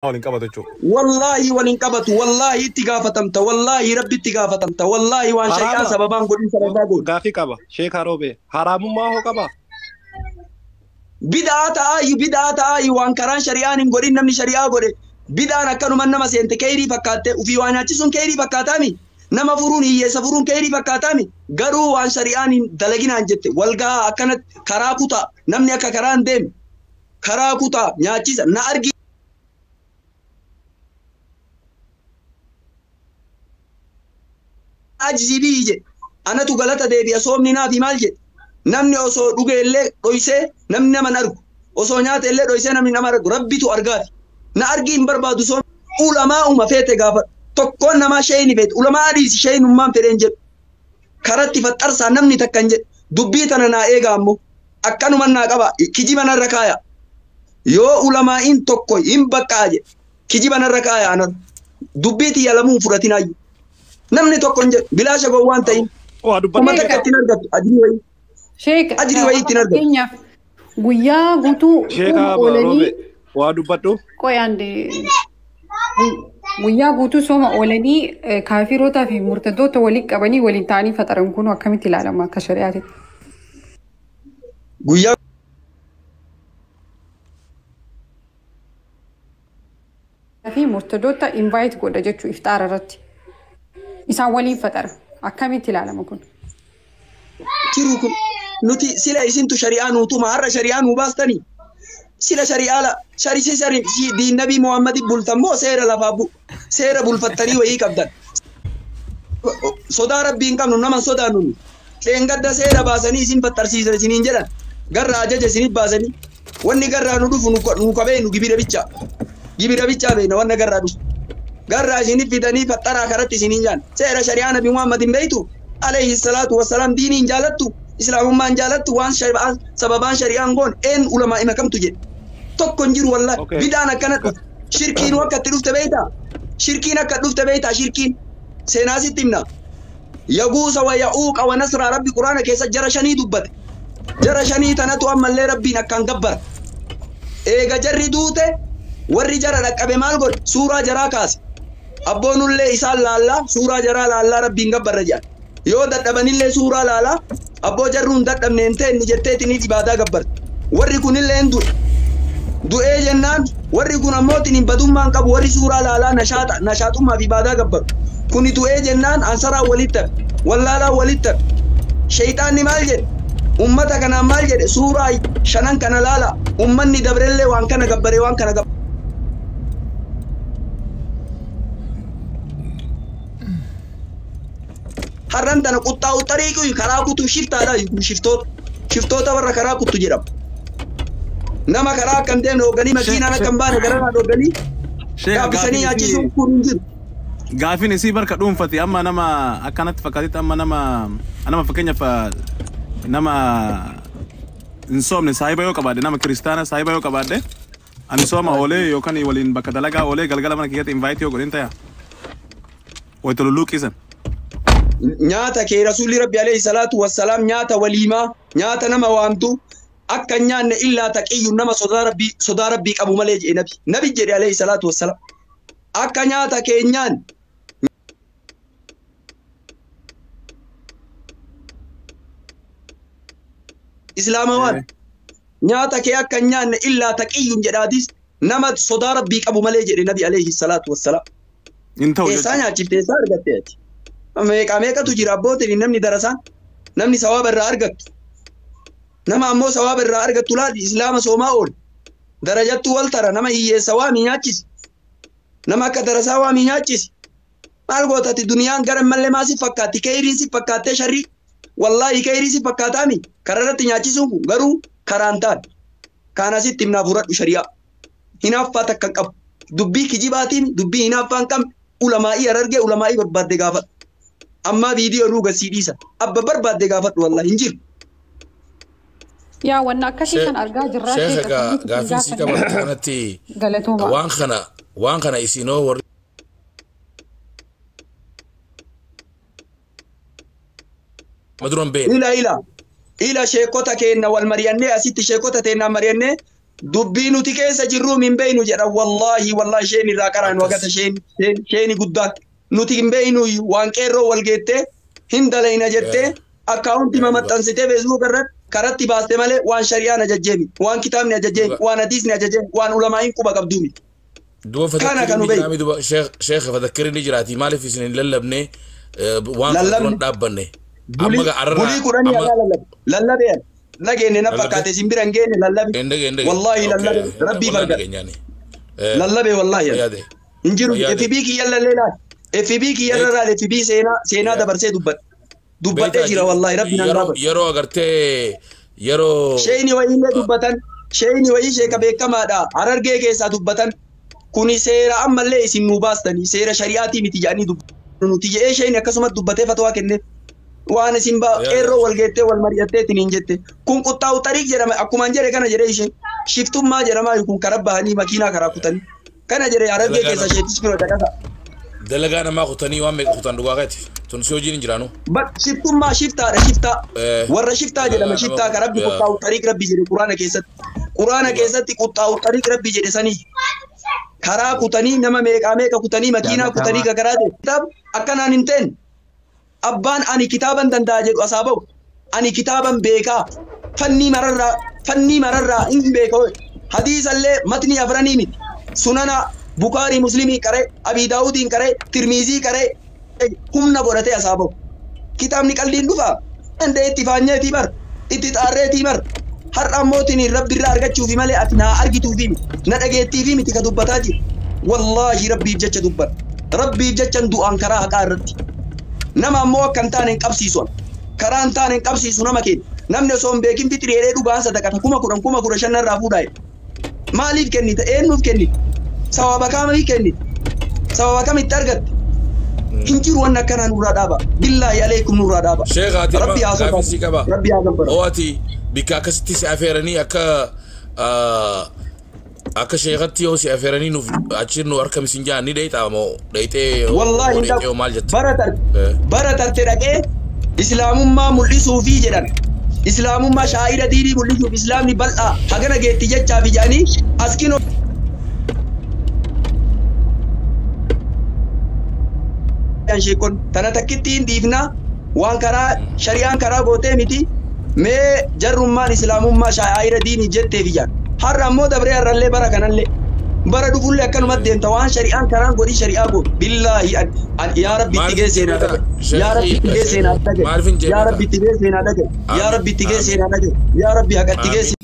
ولين قبض تشوف والله ولين قبض والله اتقافتمت والله ربي اتقافتمت والله وان شيئا سببان قولين سببان قول غافي قبا شيخ هروبي حرام ما هو قبا بدعة آي وان كران شريان قولين نمني شريعة قولي بدعة كانوا من نما سينت كيري فكاتة وفي واناتي سن كيري فكاتامي نما فرون هي سفرون كيري فكاتامي قروا وان شريان دلقين عن جت والقا أكنت كراكوتا نمني أكا كران ديم كراكوتا نياتيس نأرجي أجزي بيجي أنا تقولت ديبي أصوم نافي مالجي نمني أصو دوجي اللي رويسه نمني من أرجو أصونيات اللي رويسه نمني نمر ربي تو أرجات نأرجي بربادو صوم علماء وما فيت جافر تكون نما شيء نبيت علماء ريس شيء نمان فرنجل كرت فترسا نمني تكنجل دبيتنا نائجا أمو أكنو من ناقبا كجي من الركايا يو علماء إن تكوي إن بكاجي كجي من الركايا أنا دبيتي يلمون فرتنا نمني تكون بلا شك وان تين وما تكتين أرجع أجري وين شيك أجري وين تنرجع ويا قلتو شيخ روبي وادو بدو كوي عندي ويا قلتو سوما أولاني كافيروتا في مرتدوتا وليك أبني ولين تاني فترة نكونوا كمتي العالم كشريعتي ويا في مرتدوتا إنفايت قولة جتشو إفتار رتي إسان ولين فترة أكمتي العالم كون تروكم نتي سلا يسنتو شريعة نوتو مهرة شريعة مباستني سلا شريعة لا شريعة دي النبي محمد بولتمو سيرة لفابو سيرة بولفتري وهي كبدن صدا ربي إنكم نما صدا نوني لأنقد سيرة باسني سين فترسيس سنين جدا قرر عجج سنين باسني واني قرر ندوف نوكبين وجبير بيتشا بينا وانا قرر قرر سنين في دني فترة خرت سنين جان سيرة شريعة نبي محمد بيتو عليه الصلاة والسلام ديني جالتو إسلام ما جالتو وان سببان شريعة قون إن علماء ما كم تجي تكون جير والله بدانا كانت شركين وقت تلوفت بيتا شركين كتلوفت بيتا شركين سيناسي تمنا يغوص ويعوق ونصر ربي قرآن كيسا جرشاني دبت جرشاني تنتو أما اللي ربي نكان قبر إيغا جري دوته وري جرى لكبه مالغول سورة جراكاس أبونو اللي إسال لالا سورة جرى لالا ربي نقبر رجال yoo dadhabani illee suuraa laala abboo jarruun dadhabne ente inni jetteetini ibaadaa gabbar warri kun illee du'ee jennaan warri kun ammoo tin badummaan qabu warri suuraa laala nashaatummaa fi ibaadaa gabbar kun du'ee jennaan ansaraa walitti wallaalaa walitti shayxaanni maal jedhe ummata kanaan maal jedhe suuraa shanan kana laala ummanni dabrellee waan kana gabbare waan kana gabbare harran tana quttaa utariiqu karaa kutu shiftaadha shiftoota warra karaa kuttu jedhama nama karaa akkan deemne hooganii makiinaan akkan baane garanaa hooganii gaafisanii nyaachisuun kun hin jiru. Gaafin isii barka dhuunfati amma nama akkanatti fakkaatitti amma nama fakkeenyaaf nama hin soomne saahiba yoo qabaadde nama kiristaana saahiba yoo qabaadde ani sooma oolee yookaan waliin bakka dalagaa oolee galgala mana keessatti invite yoo godhin ta'ya wayita lulluuqisan. nyaata kee rasuulli rabbi alayhi salaatu wassalaam nyaata waliimaa nyaata nama waamtu akka nyaanne illaa taqiyyun nama sodaa rabbii qabu malee jedhe nabi jedhe alayhi salaatu wassalaam akka nyaata keenyaan islaamawaan nyaata kee akka nyaanne illaa taqiyyun jedhaatis nama sodaa rabbii qabu malee jedhe nabi alayhi salaatu wassalaam eessaa nyaachifte eessaa argatte ati meeqatu jira abbootiin namni darasaan namni sawaaba irraa argattu nama ammoo sawaaba irraa argattu laati islaama soomaa ool darajattu wal tara nama hiyyeessa waamii nyaachisi nama akka darasaa waamii nyaachisi maal gootati duniyaan gara mallee maasif fakkaatti keeyriin si fakkaattee sharrii wallaahi keeyrii si fakkaataami karaa irratti nyaachisuun kun garuu karaan taan kaan asitti himnaaf fudhadhu shari'aa hinaaffaa takka hin qabu dubbii kijibaatiin dubbii hinaaffaa hin qabne ulamaa'ii arargee ulamaa'ii barbaadde gaafadhu amma viidiyoo ruuga siidhiisa abba barbaadde gaafadhu wallahi hin jiru. yaa wanna akkasii kan argaa jirraa sheekha gaafii si qaban kanatti waan kana isinoo warri maduran been ila sheekota keenna wal mari'annee asitti sheekota teennaa mari'annee dubbii nuti keessa jirru min beeynu jedha wallahi sheen irraa qaraan wagata sheeni guddaa nuti hin beeynu waan qeerroo wal geettee hin dalayna jettee akkaawuntii maxxansitee Facebook irratti karatti baaste malee waan shari'aan ajajjeemi waan kitaabni ajajjeemi waan hadiisni ajajjeemi waan ulamaa'iin quba qabduumi. Sheekh fadakkirini jiraati maaliif isin hin lallabne waan fuuldura dhaabbanne. Bulii kudhanii lallabeen lageenne na fakkaate simbira hin geenne lallabe wallahi lallabe rabbii barga lallabe wallahi hin jiru FB kiyya lalleelaa FB kiyya irraa FB seenaa dabarsee dubbatee jira wallahi rabbi nan raba yeroo agartee yeroo sheeyni wayiillee dubbatan sheeyni wayii sheeka beekamaadha Harargee keessaa dubbatan kuni seera ammallee isin nu baastanii seera shari'aatii miti jedhanii nuti jedhee sheeyni akkasumas dubbatee fatwaa kenneef waan isin qeerroo wal geettee wal mari'atteetiin hin jette kun quxxaa'u xariiq jedhama akkumaan jedhe kana jedhee isheen shiftummaa jedhamaa kun karaa bahanii makiinaa karaa kutanii kana jedhe Harargee keessa sheetis biroo dhaqasa. Dalagaa namaa kutanii waan meeqa kutan dhugaa qaati tun si hojiin hin jiraanu. Shiftummaa shiftaadha shiftaa warra shiftaa jedhama shiftaa ka rabbi quxxaa'u xariiq rabbi jedhe quraana keessatti quxxaa'u xariiq rabbi jedhe sanii karaa kutanii nama meeqa kutanii makiinaa kutanii gagaraa ta'e kitaab akkanaan hin ta'in abbaan ani kitaaban danda'a jedhu asaa ba'u ani kitaaban beekaa fannii mararraa hin beekoo hadiisallee matni afranii miti sunana Bukaari Muslimii qaree Abii Daawudiin qaree Tirmizii qaree humna godhatee asaa ba'u kitaabni qalbiin dhufaa danda'e itti faanyeetii bar itti xaarreetii bar har'a ammootiin rabbi irraa argachuufi malee ati naa argituufi na dhageettiifi miti ka dubbataa jiru wallaahi rabbiif jecha dubban rabbiif jechan du'aan karaa haqaa irratti nama ammoo akka hin taane hin qabsiisu karaa hin taane hin qabsiisu nama keenya namni osoo hin beekin fixiri jedhee dhugaan sadaqata 10,000 irraa fuudhaa maaliif kennita eenyuuf kennita sababa kamiif kennita sababa kamitti argatte hin jiru waan akkanaa nurraa dhaaba billaahi alaykum nurraa dhaaba rabbi haa sodaatu rabbi haa gabbara ooti bika akkasitti si afeeranii akka sheekatti yoo si afeeranii nuuf achiin nu harka misin jaan ni dheeyxaa moo dheeyxee wallaahi maal jette bara tarte dhaqee islaamummaa mul'isuufi jedhan islaamummaa shaa'ira diinii mul'isuuf islaamni bal'aa hagana geetti jechaa fi jedhanii askino sheekon tana takkitti hin dhiifnaa waan karaa shari'aan karaa gootee miti mee jarrummaan islaamummaa shaa'ira diinii jettee fi jedhan har'a ammoo dabree har'allee bara kanallee bara dhufullee akkanumatti deemta waan shari'aan karaan godhii shari'aa godhu billaahi yaa rabbi itti geesseenaa dhagaye yaa rabbi itti geesseenaa dhagaye yaa rabbi itti geesseenaa dhagaye yaa rabbi itti geesseenaa dhagaye yaa rabbi haqatti geesse